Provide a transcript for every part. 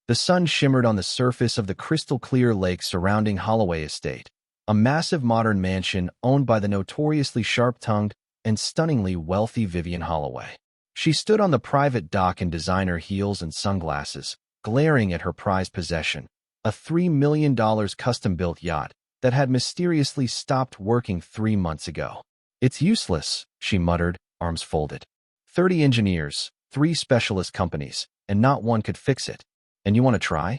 The sun shimmered on the surface of the crystal-clear lake surrounding Holloway Estate, a massive modern mansion owned by the notoriously sharp-tongued and stunningly wealthy Vivian Holloway. She stood on the private dock in designer heels and sunglasses, glaring at her prized possession, a $3 million custom-built yacht that had mysteriously stopped working 3 months ago. "It's useless," she muttered, arms folded. 30 engineers, 3 specialist companies, and not one could fix it. "And you want to try?"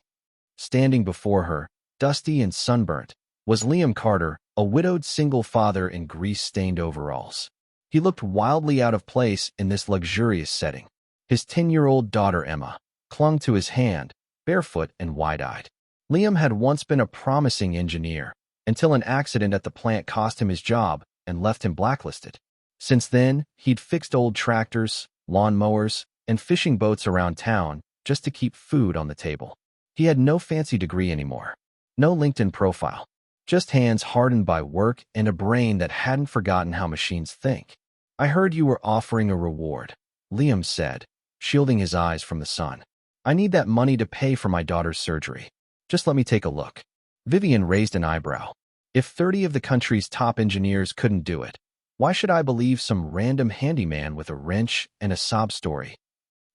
Standing before her, dusty and sunburnt, was Liam Carter, a widowed single father in grease-stained overalls. He looked wildly out of place in this luxurious setting. His 10-year-old daughter Emma clung to his hand, barefoot and wide-eyed. Liam had once been a promising engineer, until an accident at the plant cost him his job and left him blacklisted. Since then, he'd fixed old tractors, lawn mowers, and fishing boats around town just to keep food on the table. He had no fancy degree anymore, no LinkedIn profile, just hands hardened by work and a brain that hadn't forgotten how machines think. "I heard you were offering a reward," Liam said, shielding his eyes from the sun. "I need that money to pay for my daughter's surgery. Just let me take a look." Vivian raised an eyebrow. "If 30 of the country's top engineers couldn't do it, why should I believe some random handyman with a wrench and a sob story?"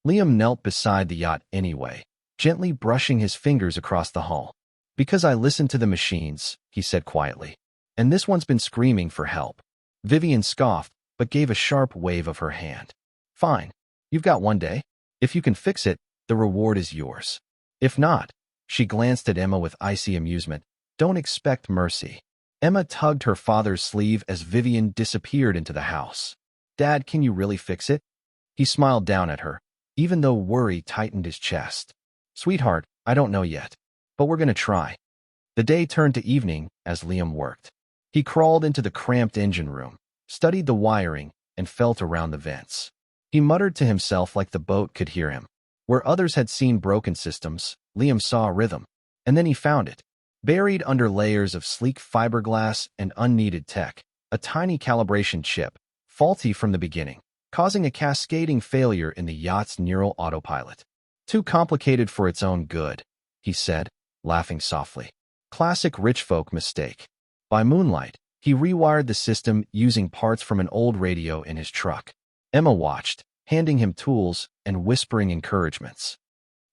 Liam knelt beside the yacht anyway, gently brushing his fingers across the hull. "Because I listen to the machines," he said quietly. "And this one's been screaming for help." Vivian scoffed, but gave a sharp wave of her hand. "Fine. You've got 1 day. If you can fix it, the reward is yours. If not," she glanced at Emma with icy amusement, "don't expect mercy." Emma tugged her father's sleeve as Vivian disappeared into the house. "Dad, can you really fix it?" He smiled down at her, even though worry tightened his chest. "Sweetheart, I don't know yet, but we're going to try." The day turned to evening as Liam worked. He crawled into the cramped engine room, studied the wiring, and felt around the vents. He muttered to himself like the boat could hear him. Where others had seen broken systems, Liam saw a rhythm, and then he found it. Buried under layers of sleek fiberglass and unneeded tech, a tiny calibration chip, faulty from the beginning, causing a cascading failure in the yacht's neural autopilot. "Too complicated for its own good," he said, laughing softly. "Classic rich folk mistake." By moonlight, he rewired the system using parts from an old radio in his truck. Emma watched, handing him tools and whispering encouragements.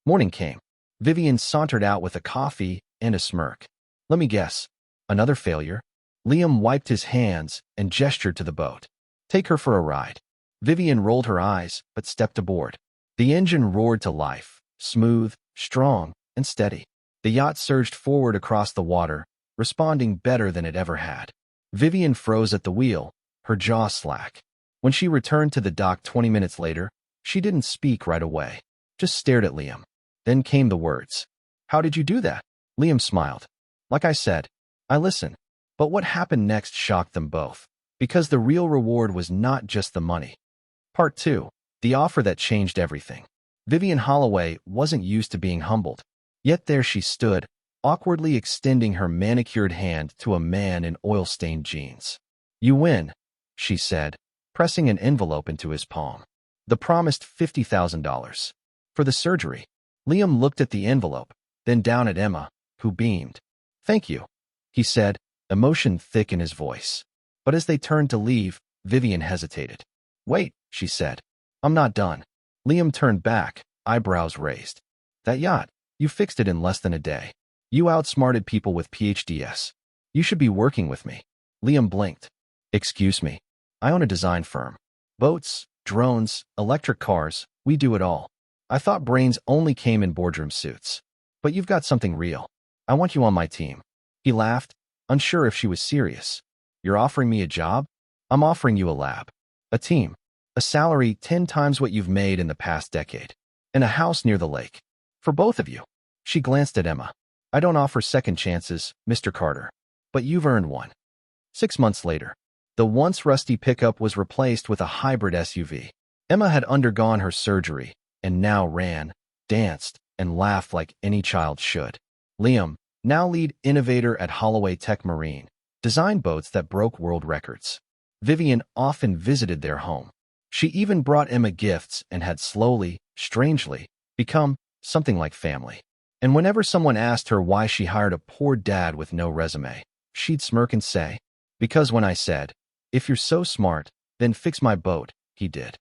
Morning came. Vivian sauntered out with a coffee and a smirk. "Let me guess. Another failure?" Liam wiped his hands and gestured to the boat. "Take her for a ride." Vivian rolled her eyes, but stepped aboard. The engine roared to life, smooth, strong, and steady. The yacht surged forward across the water, responding better than it ever had. Vivian froze at the wheel, her jaw slack. When she returned to the dock 20 minutes later, she didn't speak right away, just stared at Liam. Then came the words. "How did you do that?" Liam smiled. "Like I said, I listened." But what happened next shocked them both, because the real reward was not just the money. Part 2. The offer that changed everything. Vivian Holloway wasn't used to being humbled. Yet there she stood, awkwardly extending her manicured hand to a man in oil-stained jeans. "You win," she said, pressing an envelope into his palm. "The promised $50,000. For the surgery." Liam looked at the envelope, then down at Emma, who beamed. "Thank you," he said, emotion thick in his voice. But as they turned to leave, Vivian hesitated. "Wait," she said. "I'm not done." Liam turned back, eyebrows raised. "That yacht, you fixed it in less than a day. You outsmarted people with PhDs. You should be working with me." Liam blinked. "Excuse me. I own a design firm. Boats, drones, electric cars, we do it all. I thought brains only came in boardroom suits. But you've got something real. I want you on my team." He laughed, unsure if she was serious. "You're offering me a job? I'm offering you a lab. A team. A salary 10 times what you've made in the past decade. And a house near the lake. For both of you." She glanced at Emma. "I don't offer second chances, Mr. Carter. But you've earned one." 6 months later, the once rusty pickup was replaced with a hybrid SUV. Emma had undergone her surgery, and now ran, danced, and laughed like any child should. Liam, now lead innovator at Holloway Tech Marine, designed boats that broke world records. Vivian often visited their home. She even brought Emma gifts and had slowly, strangely, become something like family. And whenever someone asked her why she hired a poor dad with no resume, she'd smirk and say, "Because when I said, 'If you're so smart, then fix my boat,' he did."